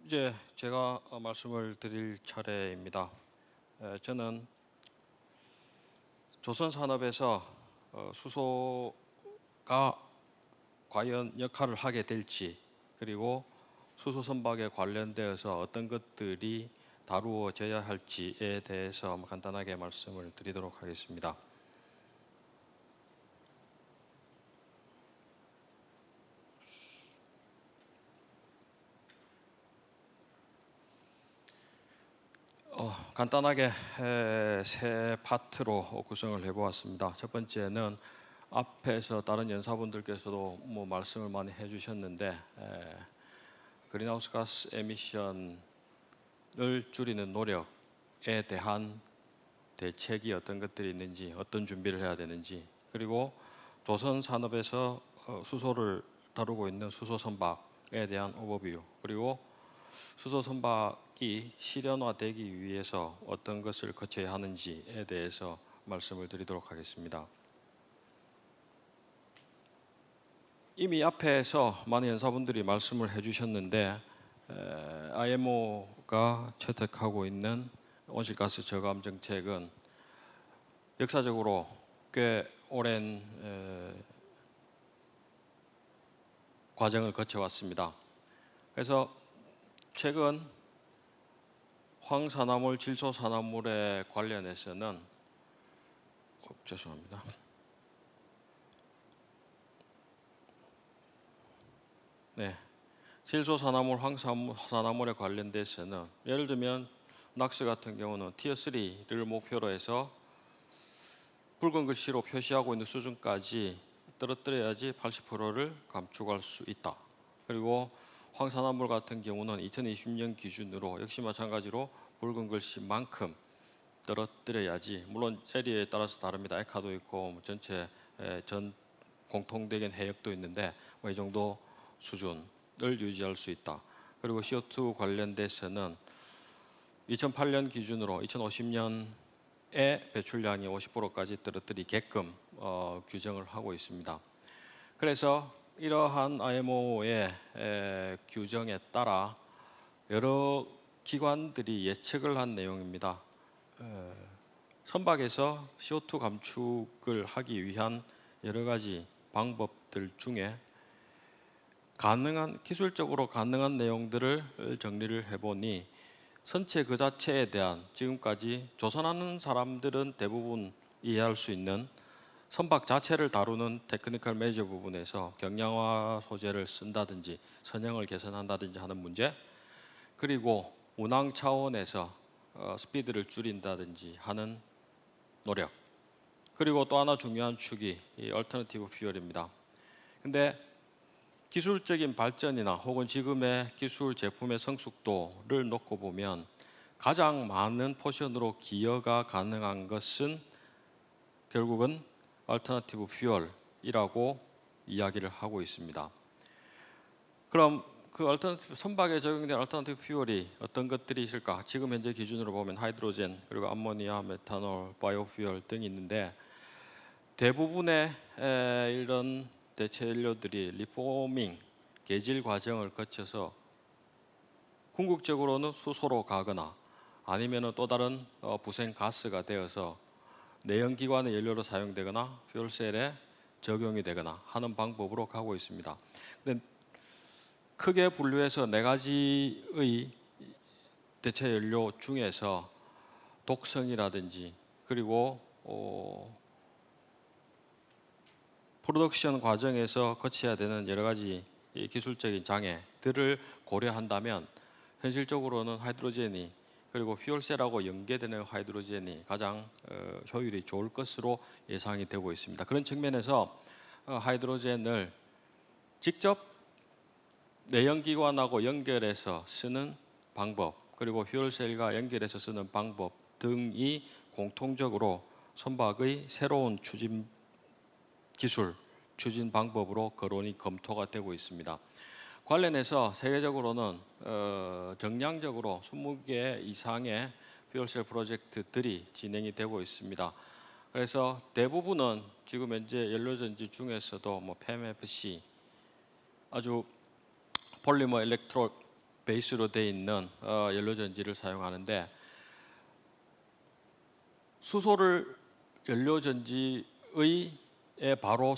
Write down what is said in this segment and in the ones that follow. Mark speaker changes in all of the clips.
Speaker 1: 이제 제가 말씀을 드릴 차례입니다. 저는 조선 산업에서 수소가 과연 역할을 하게 될지, 그리고 수소 선박에 관련되어서 어떤 것들이 다루어져야 할지에 대해서 간단하게 말씀을 드리도록 하겠습니다. 간단하게 세 파트로 구성을 해보았습니다. 첫 번째는 앞에서 다른 연사분들께서도 말씀을 많이 해주셨는데, 그린하우스 가스 에미션을 줄이는 노력에 대한 대책이 어떤 것들이 있는지, 어떤 준비를 해야 되는지, 그리고 조선 산업에서 수소를 다루고 있는 수소 선박에 대한 오버뷰, 그리고 수소 선박이 실현화되기 위해서 어떤 것을 거쳐야 하는지에 대해서 말씀을 드리도록 하겠습니다. 이미 앞에서 많은 연사분들이 말씀을 해주셨는데, IMO가 채택하고 있는 온실가스 저감 정책은 역사적으로 꽤 오랜 과정을 거쳐왔습니다. 그래서 최근 황산화물, 질소산화물에 관련해서는 죄송합니다. 질소산화물, 황산화물에 관련돼서는 예를 들면 낙스 같은 경우는 티어 3를 목표로 해서 붉은 글씨로 표시하고 있는 수준까지 떨어뜨려야지 80%를 감축할 수 있다. 그리고 황산화물 같은 경우는 2020년 기준으로 역시 마찬가지로 붉은 글씨만큼 떨어뜨려야지, 물론 에리어에 따라서 다릅니다. 에카도 있고 전체 전 공통적인 해역도 있는데 이 정도 수준을 유지할 수 있다. 그리고 CO2 관련돼서는 2008년 기준으로 2050년에 배출량이 50%까지 떨어뜨리게끔 규정을 하고 있습니다. 그래서 이러한 IMO의 규정에 따라 여러 기관들이 예측을 한 내용입니다. 선박에서 CO2 감축을 하기 위한 여러 가지 방법들 중에 기술적으로 가능한 내용들을 정리를 해보니, 선체 그 자체에 대한 지금까지 조선하는 사람들은 대부분 이해할 수 있는 선박 자체를 다루는 테크니컬 메이저 부분에서 경량화 소재를 쓴다든지 선형을 개선한다든지 하는 문제, 그리고 운항 차원에서 스피드를 줄인다든지 하는 노력, 그리고 또 하나 중요한 축이 이 얼터너티브 퓨얼입니다. 근데 기술적인 발전이나 혹은 지금의 기술 제품의 성숙도를 놓고 보면 가장 많은 포션으로 기여가 가능한 것은 결국은 얼터너티브 퓨얼이라고 이야기를 하고 있습니다. 그럼 그 선박에 적용된 얼터너티브 퓨얼이 어떤 것들이 있을까? 지금 현재 기준으로 보면 하이드로젠, 그리고 암모니아, 메탄올, 바이오퓨얼 등이 있는데, 대부분의 이런 대체 연료들이 리포밍, 개질 과정을 거쳐서 궁극적으로는 수소로 가거나 아니면 또 다른 부생 가스가 되어서 내연기관의 연료로 사용되거나 퓨얼셀에 적용이 되거나 하는 방법으로 가고 있습니다. 근데 크게 분류해서 네 가지의 대체 연료 중에서 독성이라든지, 그리고 프로덕션 과정에서 거쳐야 되는 여러 가지 기술적인 장애들을 고려한다면 현실적으로는 하이드로젠이, 그리고 퓨얼셀하고 연계되는 하이드로젠이 가장 효율이 좋을 것으로 예상이 되고 있습니다. 그런 측면에서 하이드로젠을 직접 내연기관하고 연결해서 쓰는 방법, 그리고 퓨얼셀과 연결해서 쓰는 방법 등이 공통적으로 선박의 새로운 추진 방법으로 거론이 검토가 되고 있습니다. 관련해서 세계적으로는 정량적으로 20개 이상의 퓨얼셀 프로젝트들이 진행이 되고 있습니다. 그래서 대부분은 지금 현재 연료전지 중에서도 PEMFC, 아주 폴리머 베이스로 되어 있는 연료전지를 사용하는데, 수소를 연료전지의 바로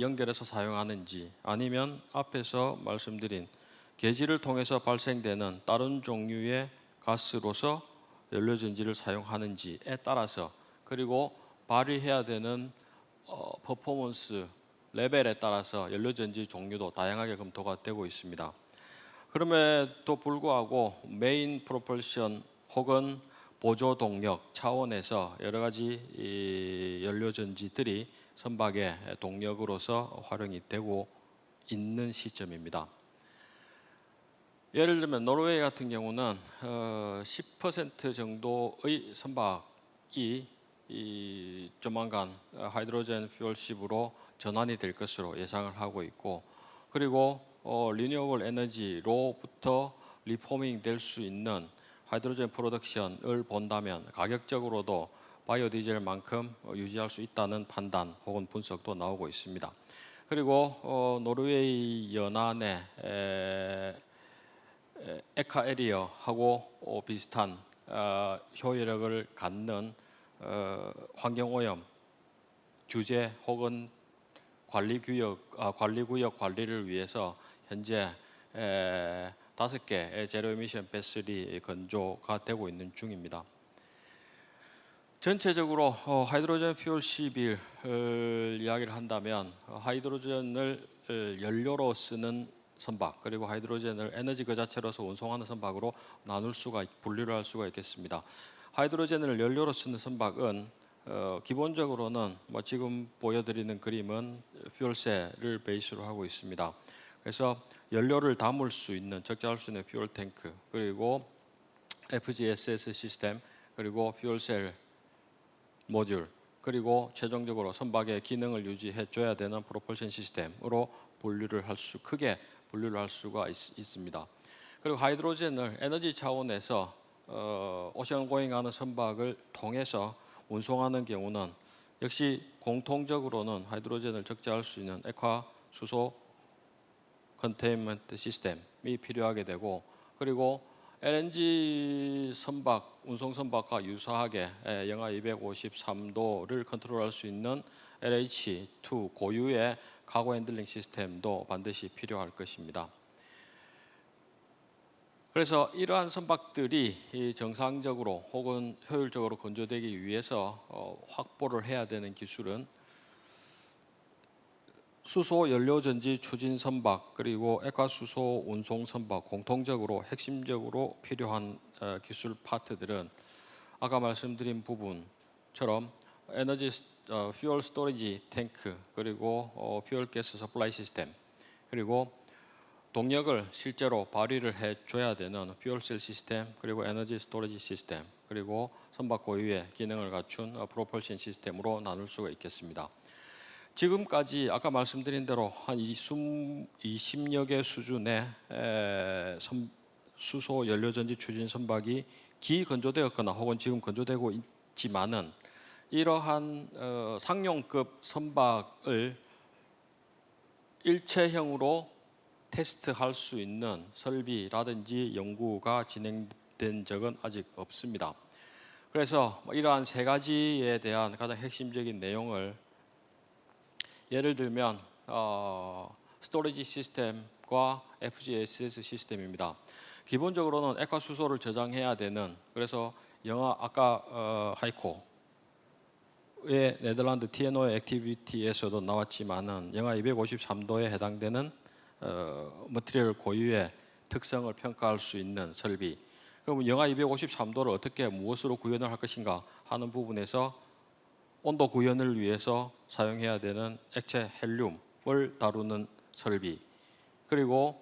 Speaker 1: 연결해서 사용하는지, 아니면 앞에서 말씀드린 계지를 통해서 발생되는 다른 종류의 가스로서 연료전지를 사용하는지에 따라서, 그리고 발휘해야 되는 퍼포먼스 레벨에 따라서 연료전지 종류도 다양하게 검토가 되고 있습니다. 그럼에도 불구하고 메인 프로펄션 혹은 보조 동력 차원에서 여러 가지 연료전지들이 선박의 동력으로서 활용이 되고 있는 시점입니다. 예를 들면 노르웨이 같은 경우는 10% 정도의 선박이 조만간 하이드로젠 퓨얼십으로 전환이 될 것으로 예상을 하고 있고, 그리고 리뉴어블 에너지로부터 리포밍 될 수 있는 하이드로젠 프로덕션을 본다면 가격적으로도 바이오 디젤만큼 유지할 수 있다는 판단 혹은 분석도 나오고 있습니다. 그리고 노르웨이 연안에 에카 에리어하고 비슷한 효율력을 갖는 환경오염 규제 혹은 관리구역 관리를 위해서 현재 5개 제로 에미션 베슬이 건조가 되고 있는 중입니다. 전체적으로 하이드로젠 퓨얼십을 이야기를 한다면, 하이드로젠을 연료로 쓰는 선박, 그리고 하이드로젠을 에너지 그 자체로서 운송하는 선박으로 분류를 할 수가 있겠습니다. 하이드로젠을 연료로 쓰는 선박은 기본적으로는 지금 보여드리는 그림은 퓨얼셀을 베이스로 하고 있습니다. 그래서 연료를 담을 수 있는, 적재할 수 있는 퓨얼 탱크, 그리고 FGSS 시스템, 그리고 퓨얼셀 모듈, 그리고 최종적으로 선박의 기능을 유지해 줘야 되는 프로펄션 시스템으로 크게 분류를 할 수가 있습니다. 그리고 하이드로젠을 에너지 차원에서 오션고잉하는 선박을 통해서 운송하는 경우는 역시 공통적으로는 하이드로젠을 적재할 수 있는 액화 수소 컨테인먼트 시스템이 필요하게 되고, 그리고 LNG 선박, 운송 선박과 유사하게 영하 253도를 컨트롤할 수 있는 LH2 고유의 카고 핸들링 시스템도 반드시 필요할 것입니다. 그래서 이러한 선박들이 정상적으로 혹은 효율적으로 건조되기 위해서 확보를 해야 되는 기술은 수소 연료전지 추진 선박, 그리고 액화수소 운송 선박, 공통적으로 핵심적으로 필요한 기술 파트들은 아까 말씀드린 부분처럼 에너지 퓨얼 스토리지 탱크, 그리고 퓨얼 가스 서플라이 시스템, 그리고 동력을 실제로 발휘를 해줘야 되는 퓨얼셀 시스템, 그리고 에너지 스토리지 시스템, 그리고 선박 고유의 기능을 갖춘 프로펄션 시스템으로 나눌 수가 있겠습니다. 지금까지 아까 말씀드린 대로 한 20여 개 수준의 수소 연료전지 추진 선박이 기건조되었거나 혹은 지금 건조되고 있지만은, 이러한 상용급 선박을 일체형으로 테스트할 수 있는 설비라든지 연구가 진행된 적은 아직 없습니다. 그래서 이러한 세 가지에 대한 가장 핵심적인 내용을, 예를 들면 스토리지 시스템과 FGSS 시스템입니다. 기본적으로는 액화 수소를 저장해야 되는, 그래서 아까 하이코의 네덜란드 TNO의 액티비티에서도 나왔지만은 영하 253도에 해당되는 머티리얼 고유의 특성을 평가할 수 있는 설비. 그러면 영하 253도를 어떻게 무엇으로 구현을 할 것인가 하는 부분에서 온도 구현을 위해서 사용해야 되는 액체 헬륨을 다루는 설비, 그리고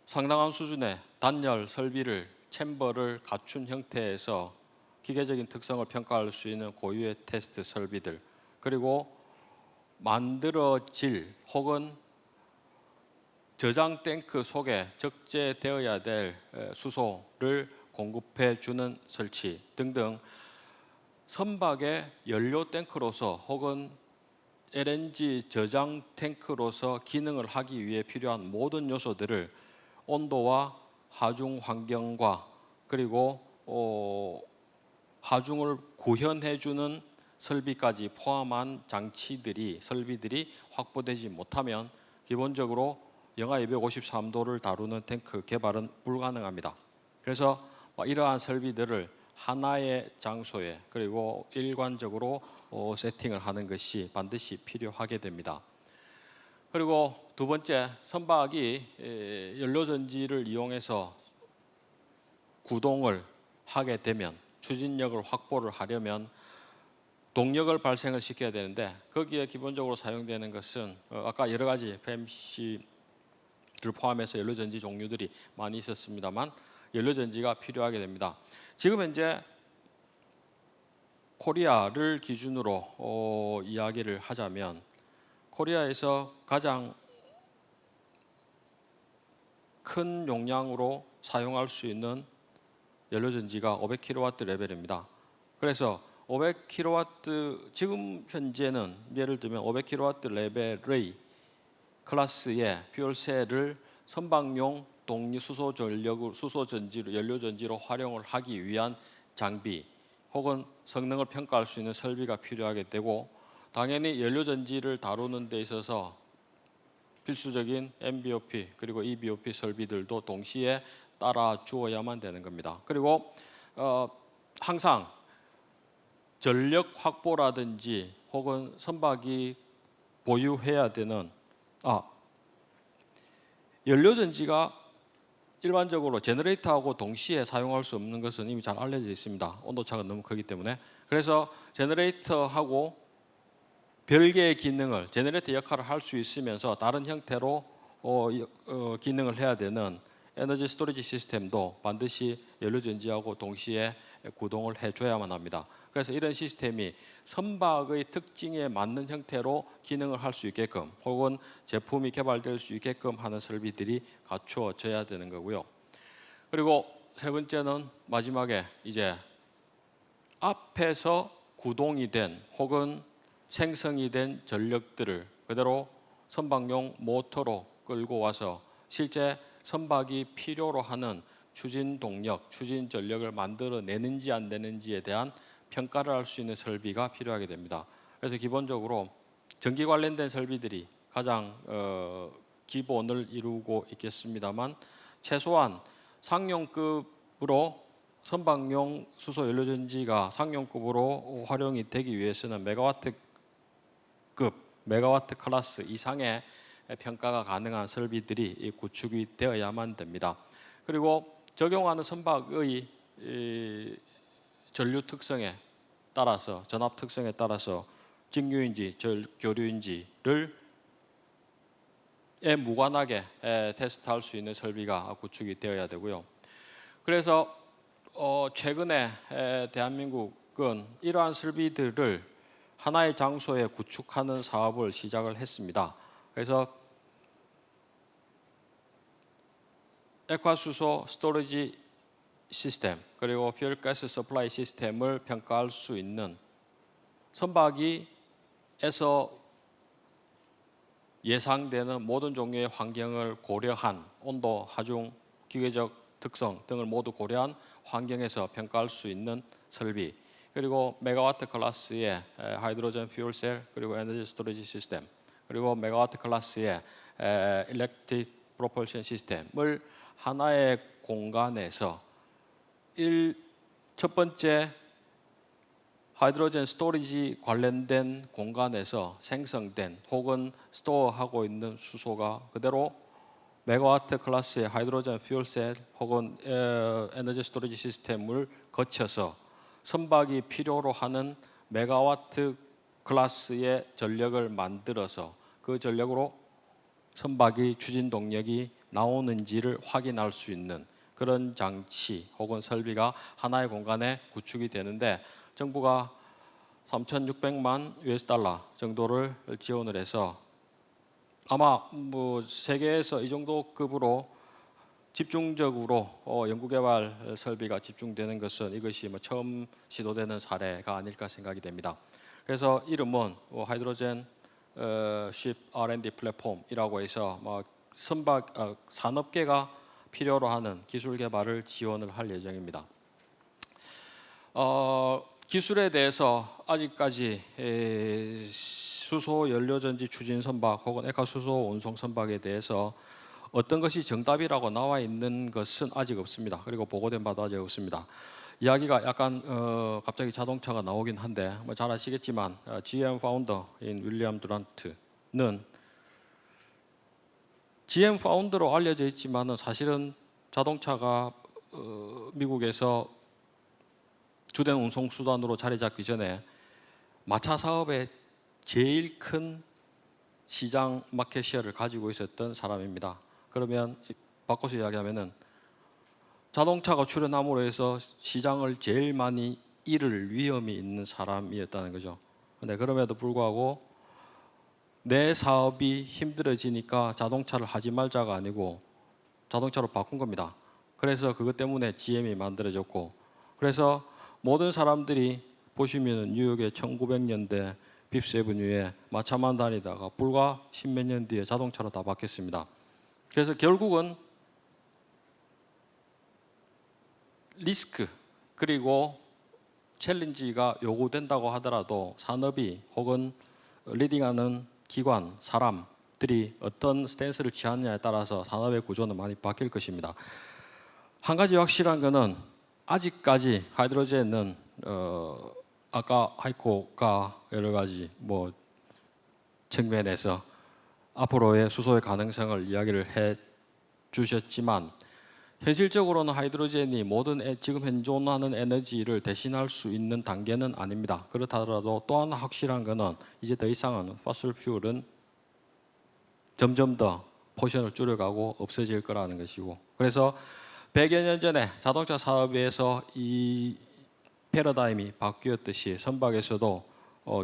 Speaker 1: 상당한 수준의 단열 설비를, 챔버를 갖춘 형태에서 기계적인 특성을 평가할 수 있는 고유의 테스트 설비들, 그리고 만들어질 혹은 저장 탱크 속에 적재되어야 될 수소를 공급해 주는 설치 등등, 선박의 연료 탱크로서 혹은 LNG 저장 탱크로서 기능을 하기 위해 필요한 모든 요소들을 온도와 하중 환경과 그리고 하중을 구현해주는 설비까지 포함한 설비들이 확보되지 못하면 기본적으로 영하 253도를 다루는 탱크 개발은 불가능합니다. 그래서 이러한 설비들을 하나의 장소에 그리고 일관적으로 세팅을 하는 것이 반드시 필요하게 됩니다. 그리고 두 번째, 선박이 연료전지를 이용해서 구동을 하게 되면 추진력을 확보를 하려면 동력을 발생을 시켜야 되는데 거기에 기본적으로 사용되는 것은 아까 여러 가지 FMC를 포함해서 연료전지 종류들이 많이 있었습니다만 연료전지가 필요하게 됩니다. 지금 현재 코리아를 기준으로 이야기를 하자면 코리아에서 가장 큰 용량으로 사용할 수 있는 연료전지가 500kW 레벨입니다. 그래서 500kW 지금 현재는 예를 들면 500kW 레벨의 클래스의 퓨얼셀을 선박용 수소 전지로 연료전지로 활용을 하기 위한 장비 혹은 성능을 평가할 수 있는 설비가 필요하게 되고 당연히 연료전지를 다루는 데 있어서 필수적인 MBOP 그리고 EBOP 설비들도 동시에 따라 주어야만 되는 겁니다. 그리고 항상 전력 확보라든지 혹은 선박이 보유해야 되는 연료전지가 일반적으로 제너레이터하고 동시에 사용할 수 없는 것은 이미 잘 알려져 있습니다. 온도차가 너무 크기 때문에. 그래서 제너레이터하고 별개의 기능을 제너레이터 역할을 할 수 있으면서 다른 형태로 기능을 해야 되는 에너지 스토리지 시스템도 반드시 연료전지하고 동시에 구동을 해줘야만 합니다. 그래서 이런 시스템이 선박의 특징에 맞는 형태로 기능을 할 수 있게끔 혹은 제품이 개발될 수 있게끔 하는 설비들이 갖추어져야 되는 거고요. 그리고 세 번째는 마지막에 이제 앞에서 구동이 된 혹은 생성이 된 전력들을 그대로 선박용 모터로 끌고 와서 실제 선박이 필요로 하는 추진 동력, 추진 전력을 만들어내는지 안 되는지에 대한 평가를 할 수 있는 설비가 필요하게 됩니다. 그래서 기본적으로 전기 관련된 설비들이 가장 기본을 이루고 있겠습니다만 최소한 상용급으로 선박용 수소 연료전지가 상용급으로 활용이 되기 위해서는 메가와트 클래스 이상의 평가가 가능한 설비들이 구축이 되어야만 됩니다. 그리고 적용하는 선박의 전류 특성에 따라서 전압 특성에 따라서 직류인지 교류인지를 무관하게 테스트할 수 있는 설비가 구축이 되어야 되고요. 그래서 최근에 대한민국은 이러한 설비들을 하나의 장소에 구축하는 사업을 시작을 했습니다. 그래서 액화수소 스토리지 시스템 그리고 퓨얼가스 서플라이 시스템을 평가할 수 있는 선박에서 예상되는 모든 종류의 환경을 고려한 온도, 하중, 기계적 특성 등을 모두 고려한 환경에서 평가할 수 있는 설비 그리고 메가와트 클래스의 하이드로젠 퓨얼셀 그리고 에너지 스토리지 시스템 그리고 메가와트 클래스의 일렉트릭 프로펄션 시스템을 하나의 공간에서 첫 번째 하이드로젠 스토리지 관련된 공간에서 생성된 혹은 스토어하고 있는 수소가 그대로 메가와트 클래스의 하이드로젠 퓨얼셀 혹은 에너지 스토리지 시스템을 거쳐서 선박이 필요로 하는 메가와트 클래스의 전력을 만들어서 그 전력으로 선박이 추진 동력이 나오는지를 확인할 수 있는 그런 장치 혹은 설비가 하나의 공간에 구축이 되는데 정부가 3,600만 US 달러 정도를 지원을 해서 아마 세계에서 이 정도 급으로 집중적으로 연구개발 설비가 집중되는 것은 이것이 처음 시도되는 사례가 아닐까 생각이 됩니다. 그래서 이름은 하이드로젠 쉽 R&D 플랫폼이라고 해서 산업계가 필요로 하는 기술 개발을 지원을 할 예정입니다. 기술에 대해서 아직까지 수소 연료전지 추진 선박 혹은 액화 수소 운송 선박에 대해서 어떤 것이 정답이라고 나와 있는 것은 아직 없습니다. 그리고 보고된 바도 아직 없습니다. 이야기가 약간 갑자기 자동차가 나오긴 한데 뭐 잘 아시겠지만 GM 파운더인 윌리엄 두란트는 GM 파운더로 알려져 있지만은 사실은 자동차가 미국에서 주된 운송 수단으로 자리 잡기 전에 마차 사업의 제일 큰 시장 마켓 시어를 가지고 있었던 사람입니다. 그러면 바꿔서 이야기하면은 자동차가 출현함으로 해서 시장을 제일 많이 잃을 위험이 있는 사람이었다는 거죠. 근데 그럼에도 불구하고 내 사업이 힘들어지니까 자동차를 하지 말자가 아니고 자동차로 바꾼 겁니다. 그래서 그것 때문에 GM이 만들어졌고, 그래서 모든 사람들이 보시면 뉴욕의 1900년대 핍스애버뉴에 마차만 다니다가 불과 십몇 년 뒤에 자동차로 다 바뀌었습니다. 그래서 결국은 리스크 그리고 챌린지가 요구된다고 하더라도 산업이 혹은 리딩하는 기관, 사람들이 어떤 스탠스를 취하느냐에 따라서 산업의 구조는 많이 바뀔 것입니다. 한 가지 확실한 것은 아직까지 하이드로젠은 아까 하이코가 여러 가지 뭐 측면에서 앞으로의 수소의 가능성을 이야기를 해 주셨지만 현실적으로는 하이드로젠이 모든 지금 현존하는 에너지를 대신할 수 있는 단계는 아닙니다. 그렇다 하더라도 또 하나 확실한 것은 이제 더 이상은 포슬 퓨얼은 점점 더 포션을 줄여가고 없어질 거라는 것이고, 그래서 100여 년 전에 자동차 사업에서 이 패러다임이 바뀌었듯이 선박에서도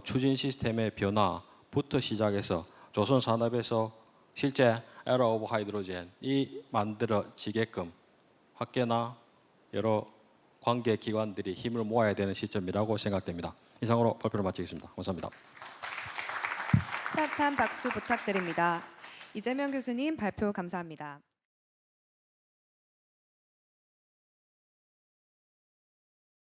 Speaker 1: 추진 시스템의 변화부터 시작해서 조선 산업에서 실제 에라 오브 하이드로젠이 만들어지게끔 학계나 여러 관계 기관들이 힘을 모아야 되는 시점이라고 생각됩니다. 이상으로 발표를 마치겠습니다. 감사합니다.
Speaker 2: 따뜻한 박수 부탁드립니다. 이재명 교수님 발표 감사합니다.